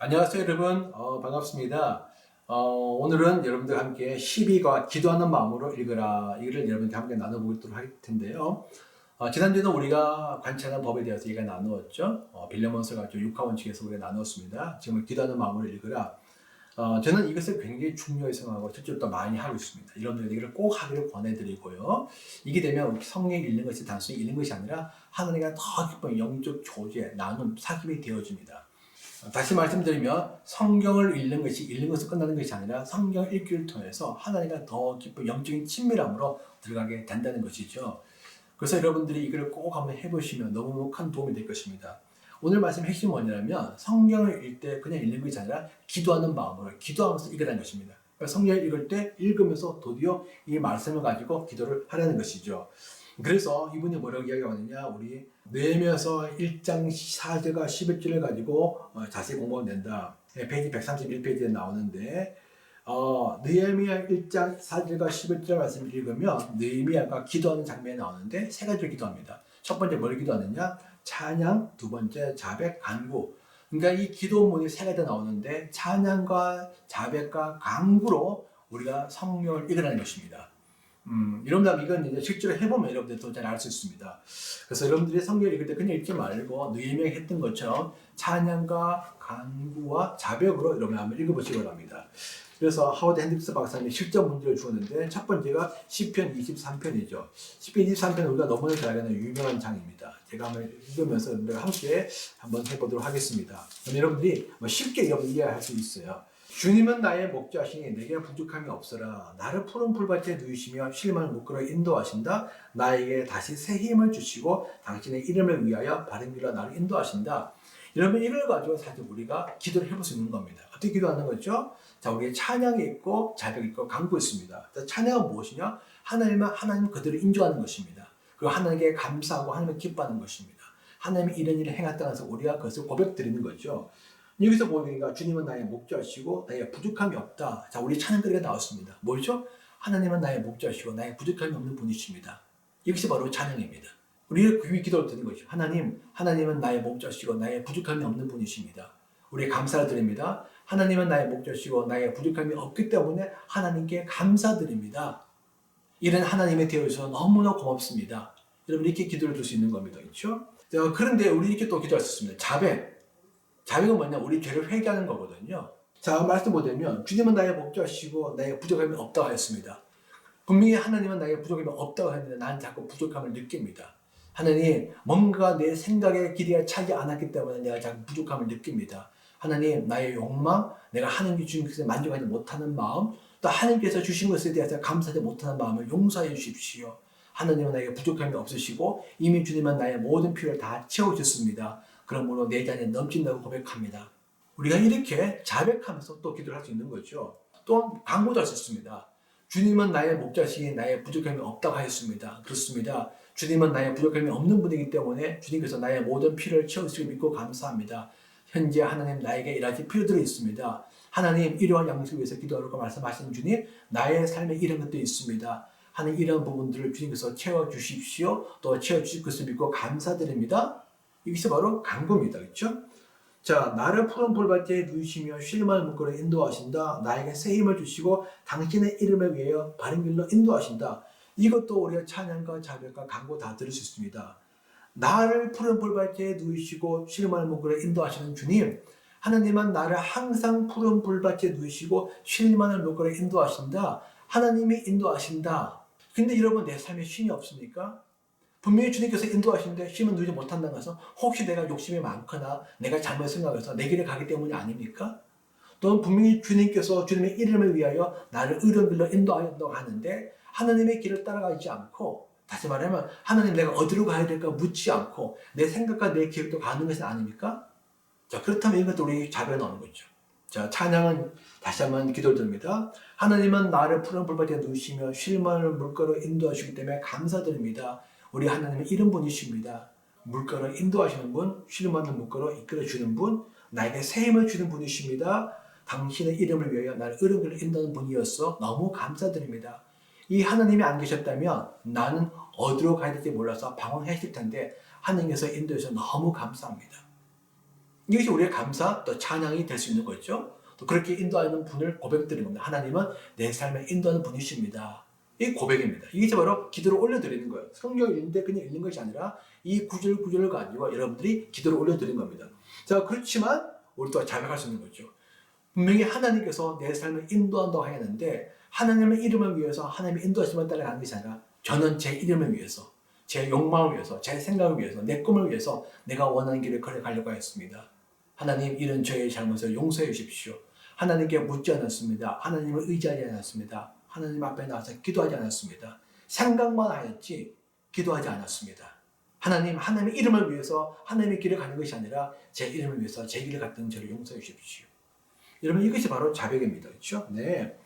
안녕하세요 여러분, 반갑습니다. 오늘은 여러분들과 함께 12과 기도하는 마음으로 읽으라 이거를 여러분들과 함께 나눠보도록 할 텐데요. 지난주에는 우리가 관찰하는 법에 대해서 얘기가 나누었죠. 빌레몬서가 6화 원칙에서 우리가 나누었습니다. 지금 기도하는 마음으로 읽으라. 저는 이것을 굉장히 중요히 생각하고 실제로 많이 하고 있습니다. 여러분들 이걸 꼭 하기를 권해드리고요. 이게 되면 성경 읽는 것이 단순히 읽는 것이 아니라 하나님과 더 깊은 영적 교제, 나눔, 사귐이 되어집니다. 다시 말씀드리면 성경을 읽는 것이 끝나는 것이 아니라 성경을 읽기를 통해서 하나님과 더 깊은 영적인 친밀함으로 들어가게 된다는 것이죠. 그래서 여러분들이 이걸 꼭 한번 해보시면 너무 큰 도움이 될 것입니다. 오늘 말씀 핵심이 뭐냐면 성경을 읽을 때 그냥 읽는 것이 아니라 기도하는 마음으로 기도하면서 읽으라는 것입니다. 그러니까 성경을 읽을 때 읽으면서 드디어 이 말씀을 가지고 기도를 하라는 것이죠. 그래서 이분이 뭐라고 이야기하느냐, 우리 느헤미야서 1장 4절과 11절을 가지고 자세히 공부하면 된다. 페이지 131페이지에 나오는데 느헤미야 1장 4절과 11절 말씀을 읽으면 느헤미야가 기도하는 장면이 나오는데 세 가지를 기도합니다. 첫 번째 뭘 기도하느냐? 찬양, 두 번째 자백, 간구. 그러니까 이 기도문이 세 가지 나오는데 찬양과 자백과 간구로 우리가 성경을 읽으라는 것입니다. 여러분들 이건 이제 실제로 해보면 여러분들도 잘 알 수 있습니다. 그래서 여러분들이 성경 읽을 때 그냥 읽지 말고 느헤미야가 했던 것처럼 찬양과 간구와 자백으로 여러분 한번 읽어보시기 바랍니다. 그래서 하워드 핸드릭스 박사님이 실전 문제를 주었는데 첫 번째가 시편 23편이죠. 시편 23편은 우리가 너무나 잘 아는 유명한 장입니다. 제가 한번 읽으면서 여러분들과 함께 한번 해보도록 하겠습니다. 그럼 여러분들이 쉽게 이해할 수 있어요. 주님은 나의 목자시니 내게 부족함이 없어라. 나를 푸른 풀밭에 누이시며 실만을 묶으러 인도하신다. 나에게 다시 새 힘을 주시고 당신의 이름을 위하여 바른 길로 나를 인도하신다. 여러분 이걸 가지고 사실 우리가 기도를 해볼 수 있는 겁니다. 어떻게 기도하는 거죠? 자, 우리의 찬양이 있고 자백이 있고 간구 있습니다. 찬양은 무엇이냐? 하나님 그대로 인정하는 것입니다. 그리고 하나님께 감사하고 하나님을 기뻐하는 것입니다. 하나님이 이런 일을 행했다고 해서 우리가 그것을 고백드리는 거죠. 여기서 보니까 주님은 나의 목자시고 나의 부족함이 없다. 자, 우리 찬양거리가 나왔습니다. 뭐죠? 하나님은 나의 목자시고 나의 부족함이 없는 분이십니다. 이것이 바로 찬양입니다. 우리의 귀 기도를 드리는 것이죠. 하나님은 나의 목자시고 나의 부족함이 없는 분이십니다. 우리 감사를 드립니다. 하나님은 나의 목자시고 나의 부족함이 없기 때문에 하나님께 감사드립니다. 이런 하나님에 대해서 너무나 고맙습니다. 여러분 이렇게 기도를 들 수 있는 겁니다. 그렇죠? 그런데 우리 이렇게 또 기도할 수 있습니다. 자백은 뭐냐? 우리 죄를 회개하는 거거든요. 자, 말씀 보자면 주님은 나의 목자시고 나의 부족함이 없다고 하였습니다. 분명히 하나님은 나의 부족함이 없다고 했는데 나는 자꾸 부족함을 느낍니다. 하나님, 뭔가 내 생각의 길이가 차지 않았기 때문에 내가 자꾸 부족함을 느낍니다. 하나님, 나의 욕망, 내가 하나님께 주신 것에 만족하지 못하는 마음, 또 하나님께서 주신 것에 대해서 감사하지 못하는 마음을 용서해 주십시오. 하나님은 나에게 부족함이 없으시고 이미 주님은 나의 모든 필요를 다 채워주셨습니다. 그러므로 내 잔에 넘친다고 고백합니다. 우리가 이렇게 자백하면서 또 기도를 할 수 있는 거죠. 또 간구도 할 수 있습니다. 주님은 나의 목자시니 나의 부족함이 없다고 하였습니다. 그렇습니다. 주님은 나의 부족함이 없는 분이기 때문에 주님께서 나의 모든 필요를 채우시고 믿고 감사합니다. 현재 하나님 나에게 일하실 필요들이 있습니다. 하나님 이러한 양식을 위해서 기도하라고 말씀하신 주님, 나의 삶에 이런 것도 있습니다. 하는 이런 부분들을 주님께서 채워주십시오. 또 채워주실 것을 믿고 감사드립니다. 이것이 바로 간구입니다. 그렇죠? 자, 나를 푸른 풀밭에 누이시며 쉴만한 물결로 인도하신다. 나에게 새 힘을 주시고 당신의 이름을 위하여 바른 길로 인도하신다. 이것도 우리가 찬양과 자백과 간구 다 들을 수 있습니다. 나를 푸른 풀밭에 누이시고 쉴만한 물결로 인도하시는 주님, 하나님은 나를 항상 푸른 풀밭에 누이시고 쉴만한 물결로 인도하신다. 하나님이 인도하신다. 근데 여러분 내 삶에 쉼이 없습니까? 분명히 주님께서 인도하시는데 쉼은 누리지 못한다는 것은 혹시 내가 욕심이 많거나 내가 잘못 생각해서 내 길을 가기 때문이 아닙니까? 또는 분명히 주님께서 주님의 이름을 위하여 나를 의로운 길로 인도하였다고 하는데 하나님의 길을 따라가지 않고, 다시 말하면 하나님 내가 어디로 가야 될까 묻지 않고 내 생각과 내 계획도 가는 것은 아닙니까? 자, 그렇다면 이것도 우리 자백에 나오는 거죠. 자, 찬양은 다시 한번 기도를 드립니다. 하나님은 나를 푸른 불밭에 누우시며 쉴만한 물가로 인도하시기 때문에 감사드립니다. 우리 하나님은 이런 분이십니다. 물가로 인도하시는 분, 쉴만한 물가로 이끌어주는 분, 나에게 새 힘을 주는 분이십니다. 당신의 이름을 위하여 나를 의로운 길로 인도하는 분이었어. 너무 감사드립니다. 이 하나님이 안 계셨다면 나는 어디로 가야 될지 몰라서 방황했을 텐데 하나님께서 인도해서 너무 감사합니다. 이것이 우리의 감사 또 찬양이 될 수 있는 거죠. 또 그렇게 인도하는 분을 고백드리는 겁니다. 하나님은 내 삶을 인도하는 분이십니다. 이 고백입니다. 이게 바로 기도를 올려드리는 거예요. 성경을 읽는데 그냥 읽는 것이 아니라 이 구절을 가지고 여러분들이 기도를 올려드리는 겁니다. 자, 그렇지만 우리 또 자백할 수 있는 거죠. 분명히 하나님께서 내 삶을 인도한다고 하였는데 하나님의 이름을 위해서 하나님의 인도하심을 따라가는 것이 아니라 저는 제 이름을 위해서, 제 욕망을 위해서, 제 생각을 위해서, 내 꿈을 위해서 내가 원하는 길을 걸어가려고 하였습니다. 하나님, 이런 저의 잘못을 용서해 주십시오. 하나님께 묻지 않았습니다. 하나님을 의지하지 않았습니다. 하나님 앞에 나와서 기도하지 않았습니다. 생각만 하였지 기도하지 않았습니다. 하나님, 하나님의 이름을 위해서 하나님의 길을 가는 것이 아니라 제 이름을 위해서 제 길을 갔던 저를 용서해 주십시오. 여러분, 이것이 바로 자백입니다. 그렇죠? 네.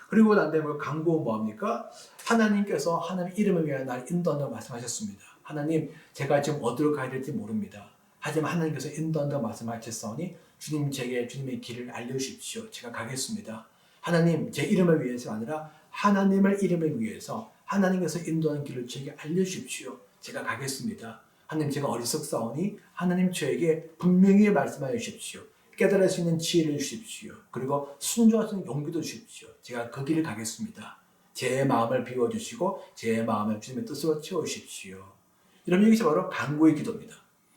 그리고 난 다음에 간구 뭐합니까? 하나님께서 하나님 이름을 위하여 나를 인도한다고 말씀하셨습니다. 하나님, 제가 지금 어디로 가야 될지 모릅니다. 하지만 하나님께서 인도한다고 말씀하셨사오니 주님, 제게 주님의 길을 알려주십시오. 제가 가겠습니다. 하나님, 제 이름을 위해서가 아니라 하나님의 이름을 위해서 하나님께서 인도하는 길을 제게 알려주십시오. 제가 가겠습니다. 하나님, 제가 어리석사오니 하나님 저에게 분명히 말씀하여 주십시오. 깨달을 수 있는 지혜를 주십시오. 그리고 순종할 수 있는 용기도 주십시오. 제가 그 길을 가겠습니다. 제 마음을 비워주시고 제 마음을 주님의 뜻으로 채워주십시오. 여러분, 여기서 바로 간구의 기도입니다.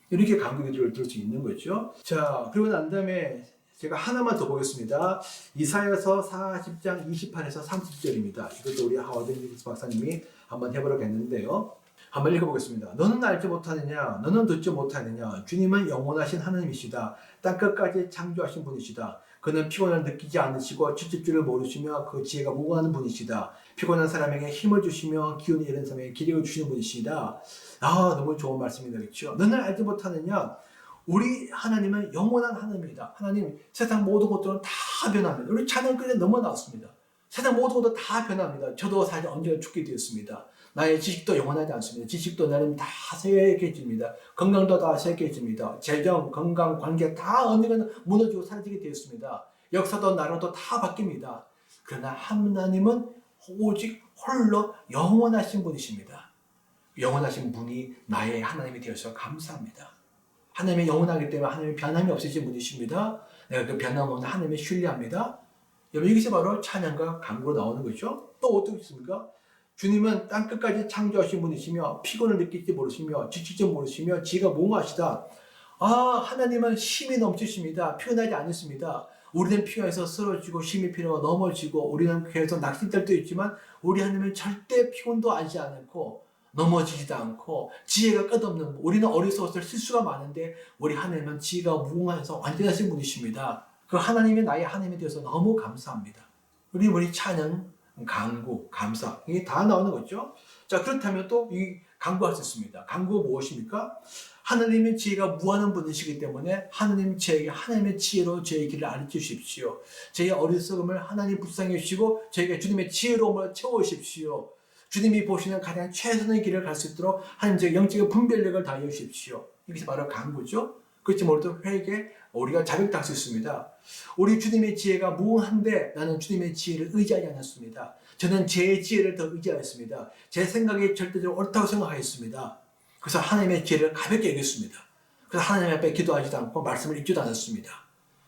이렇게 간구의 기도를 들을 수 있는 거죠. 자, 그리고 난 다음에 제가 하나만 더 보겠습니다. 이사야서 40장 28에서 30절입니다. 이것도 우리 하워드 리비스 박사님이 한번 해보려고 했는데요. 한번 읽어보겠습니다. 너는 알지 못하느냐? 너는 듣지 못하느냐? 주님은 영원하신 하나님이시다. 땅끝까지 창조하신 분이시다. 그는 피곤을 느끼지 않으시고 지칠 줄을 모르시며 그 지혜가 무궁한 분이시다. 피곤한 사람에게 힘을 주시며 기운이 잃은 사람에게 기력을 주시는 분이시다. 아, 너무 좋은 말씀입니다. 그렇죠? 너는 알지 못하느냐? 우리 하나님은 영원한 하나님이다. 하나님, 세상 모든 것들은 다 변합니다. 우리 찬양 끝에 너무 나왔습니다. 세상 모든 것도 다 변합니다. 저도 사실 언제나 죽게 되었습니다. 나의 지식도 영원하지 않습니다. 지식도 나름 다 쇠해집니다. 건강도 다 쇠해집니다. 재정, 건강, 관계 다 언젠가는 무너지고 사라지게 되었습니다. 역사도 나라도 다 바뀝니다. 그러나 하나님은 오직 홀로 영원하신 분이십니다. 영원하신 분이 나의 하나님이 되어서 감사합니다. 하나님이 영원하기 때문에 하나님이 변함이 없으신 분이십니다. 내가 그 변함 없는 하나님을 신뢰합니다. 여러분, 이것이 바로 찬양과 간구로 나오는 거죠. 또 어떻게 있습니까? 주님은 땅끝까지 창조하신 분이시며 피곤을 느낄지 모르시며 지칠지 모르시며 지가 무궁하시다. 아, 하나님은 힘이 넘치십니다. 피곤하지 않으십니다. 우리는 피곤해서 쓰러지고 힘이 필요가 넘어지고 우리는 계속 낙심될 때도 있지만 우리 하나님은 절대 피곤도 하지 않고 넘어지지도 않고 지혜가 끝없는, 우리는 어리석어서 실수가 많은데 우리 하나님은 지혜가 무궁하셔서 완전하신 분이십니다. 그 하나님이 나의 하나님이 되어서 너무 감사합니다. 우리 찬양, 간구, 감사, 이게 다 나오는 거죠. 자, 그렇다면 또 이 간구할 수 있습니다. 간구가 무엇입니까? 하나님의 지혜가 무한한 분이시기 때문에 하나님 저에게 하나님의 지혜로 저의 길을 알려 주십시오. 저의 어리석음을 하나님 불쌍히 주시고 저에게 주님의 지혜로움을 채워주십시오. 주님이 보시는 가장 최선의 길을 갈 수 있도록 하나님 저에게 영적인 분별력을 다해 주십시오. 이것이 바로 간구죠. 그렇지 못해도 회개, 우리가 자백도 할 수 있습니다. 우리 주님의 지혜가 무한한데 나는 주님의 지혜를 의지하지 않았습니다. 저는 제 지혜를 더 의지하였습니다. 제 생각이 절대적으로 옳다고 생각하였습니다. 그래서 하나님의 지혜를 가볍게 여겼습니다. 그래서 하나님 앞에 기도하지도 않고 말씀을 읽지도 않았습니다.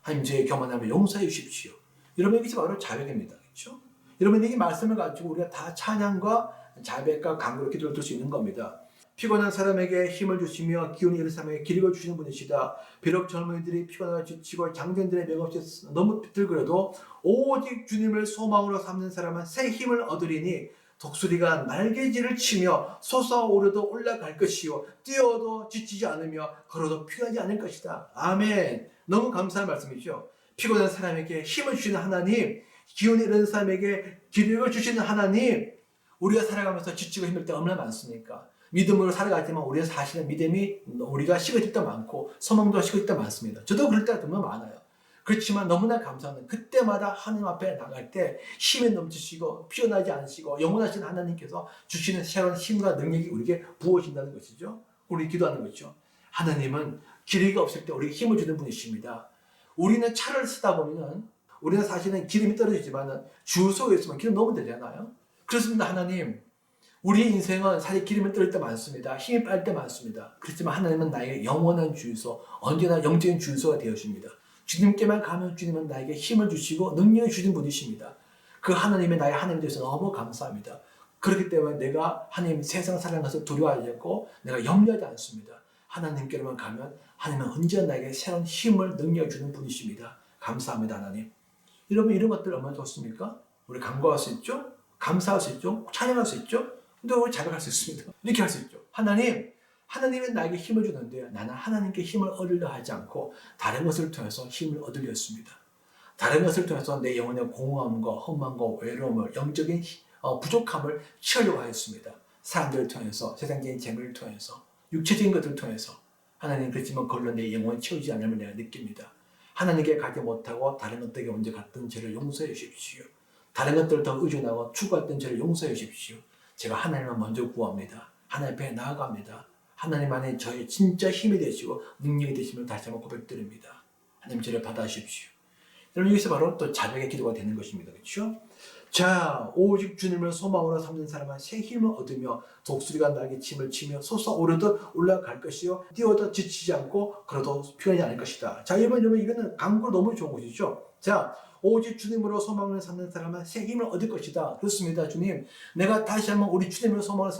하나님, 저의 교만함을 용서해 주십시오. 여러분, 이것이 바로 자백입니다. 그렇죠? 여러분, 이 말씀을 가지고 우리가 다 찬양과 자백과 간구로 기도를 들 수 있는 겁니다. 피곤한 사람에게 힘을 주시며 기운이 잃은 사람에게 기력을 주시는 분이시다. 비록 젊은이들이 피곤하고 지치고 장년들의 맥없이 너무 비틀거려도 오직 주님을 소망으로 삼는 사람은 새 힘을 얻으리니 독수리가 날개질을 치며 솟아오르도 올라갈 것이요 뛰어도 지치지 않으며 걸어도 피하지 않을 것이다. 아멘. 너무 감사한 말씀이죠. 피곤한 사람에게 힘을 주시는 하나님, 기운이 잃은 사람에게 기력을 주시는 하나님. 우리가 살아가면서 지치고 힘들 때 얼마나 많습니까? 믿음으로 살아가지만 우리는 사실은 믿음이 우리가 식어질 때 많고 소망도 식어질 때 많습니다. 저도 그럴 때가 너무 많아요. 그렇지만 너무나 감사합니다. 그때마다 하나님 앞에 나갈 때 힘이 넘치시고 피어나지 않으시고 영원하신 하나님께서 주시는 새로운 힘과 능력이 우리에게 부어진다는 것이죠. 우리 기도하는 거죠. 하나님은 기력이 없을 때 우리에게 힘을 주는 분이십니다. 우리는 차를 쓰다 보면 우리는 사실은 기름이 떨어지지만 주유소에 있으면 기름 넣으면 되잖아요. 그렇습니다. 하나님, 우리 인생은 사실 기름을 뜰 때 많습니다. 힘이 빠질 때 많습니다. 그렇지만 하나님은 나에게 영원한 주유소, 언제나 영적인 주유소가 되어줍니다. 주님께만 가면 주님은 나에게 힘을 주시고 능력을 주신 분이십니다. 그 하나님의 나의 하나님 되어서 너무 감사합니다. 그렇기 때문에 내가 하나님 세상 살아가는 것을 두려워하지 않고 내가 염려하지 않습니다. 하나님께로만 가면 하나님은 언제나 나에게 새로운 힘을 능력을 주는 분이십니다. 감사합니다, 하나님. 여러분, 이런 것들 얼마나 좋습니까? 우리 간구할 수 있죠? 감사할 수 있죠? 찬양할 수 있죠? 근데 우리 자백할 수 있습니다. 이렇게 할 수 있죠. 하나님은 나에게 힘을 주는데 나는 하나님께 힘을 얻으려 하지 않고 다른 것을 통해서 힘을 얻으려 했습니다. 다른 것을 통해서 내 영혼의 공허함과 허망과 외로움을, 영적인 부족함을 채우려고 하였습니다. 사람들을 통해서, 세상적인 재물을 통해서, 육체적인 것들을 통해서. 하나님, 그렇지만 그걸로 내 영혼을 채우지 않음을 내가 느낍니다. 하나님께 가지 못하고 다른 것들에게 먼저 갔던 죄를 용서해 주십시오. 다른 것들을 더 의존하고 추구했던 죄를 용서해 주십시오. 제가 하나님을 먼저 구합니다. 하나님 앞에 나아갑니다. 하나님 안에 저의 진짜 힘이 되시고 능력이 되심을 다시 한번 고백드립니다. 하나님 저를 받아주십시오. 여러분, 여기서 바로 또 자백의 기도가 되는 것입니다. 그렇죠? 자, 오직 주님을 소망으로 삼는 사람은 새 힘을 얻으며 독수리가 날개 침을 치며 솟아오르듯 올라갈 것이요 뛰어도 지치지 않고 걸어도 피곤하지 않을 것이다. 자, 여러분, 이거는 강구로 너무 좋은 것이죠. 자, 오직 주님으로 소망을 삼는 사람은 새 힘을 얻을 것이다. 그렇습니다. 주님, 내가 다시 한번 우리 주님을 소망을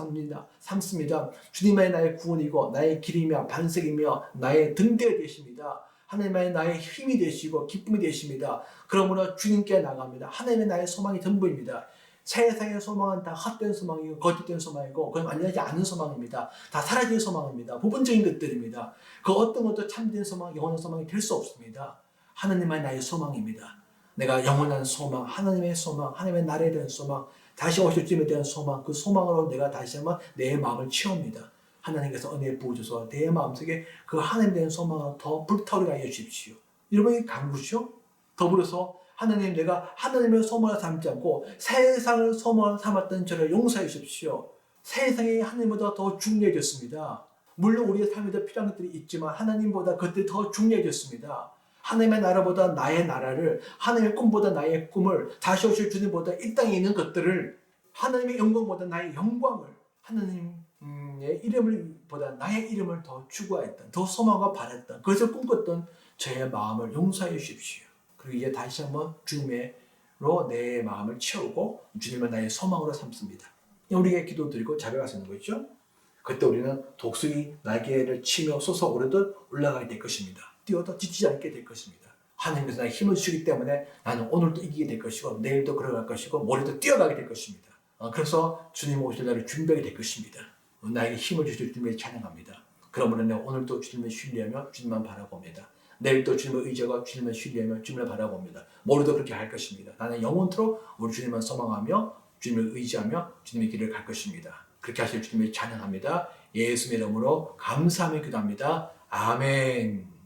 삼습니다. 주님만이 나의 구원이고 나의 길이며 반석이며 나의 등대가 되십니다. 하나님의 나의 힘이 되시고 기쁨이 되십니다. 그러므로 주님께 나갑니다. 하나님의 나의 소망이 전부입니다. 세상의 소망은 다 헛된 소망이고 거짓된 소망이고 그건 완전하지 않은 소망입니다. 다 사라질 소망입니다. 부분적인 것들입니다. 그 어떤 것도 참된 소망, 영원한 소망이 될 수 없습니다. 하나님만이 나의 소망입니다. 내가 영원한 소망, 하나님의 소망, 하나님의 나라에 대한 소망, 다시 오실 주님에 대한 소망, 그 소망으로 내가 다시 한번 내 마음을 채웁니다. 하나님께서 은혜 부어주셔서 내 마음속에 그 하나님에 대한 소망을 더 불타오르게 하여 주십시오. 여러분이 강구죠? 더불어서 하나님, 내가 하나님의 소망을 삼지 않고 세상을 소망을 삼았던 저를 용서해 주십시오. 세상이 하나님보다 더 중요해졌습니다. 물론 우리의 삶에 더 필요한 것들이 있지만 하나님보다 그것들이 더 중요해졌습니다. 하나님의 나라보다 나의 나라를, 하나님의 꿈보다 나의 꿈을, 다시 오실 주님보다 이 땅에 있는 것들을, 하나님의 영광보다 나의 영광을, 하나님의 이름보다 나의 이름을 더 추구하였던, 더 소망과 바랐던, 그것을 꿈꿨던 저의 마음을 용서해 주십시오. 그리고 이제 다시 한번 주님으로 내 마음을 채우고 주님을 나의 소망으로 삼습니다. 우리에게 기도드리고 자백하시는 거죠. 그때 우리는 독수리 날개를 치며 솟아오르듯 올라가게 될 것입니다. 뛰어도 지치지 않게 될 것입니다. 하나님께서 나의 힘을 주기 때문에 나는 오늘도 이기게 될 것이고 내일도 걸어갈 것이고 모레도 뛰어가게 될 것입니다. 그래서 주님 오실 날을 준비하게 될 것입니다. 나에게 힘을 주실 주님을 찬양합니다. 그러므로 내가 오늘도 주님을 신뢰하며 주님만 바라봅니다. 내일도 주님을 의지하고 주님을 신뢰하며 주님을 바라봅니다. 모레도 그렇게 할 것입니다. 나는 영원토록 우리 주님만 소망하며 주님을 의지하며 주님의 길을 갈 것입니다. 그렇게 하실 주님을 찬양합니다. 예수의 이름으로 감사하며 기도합니다. 아멘.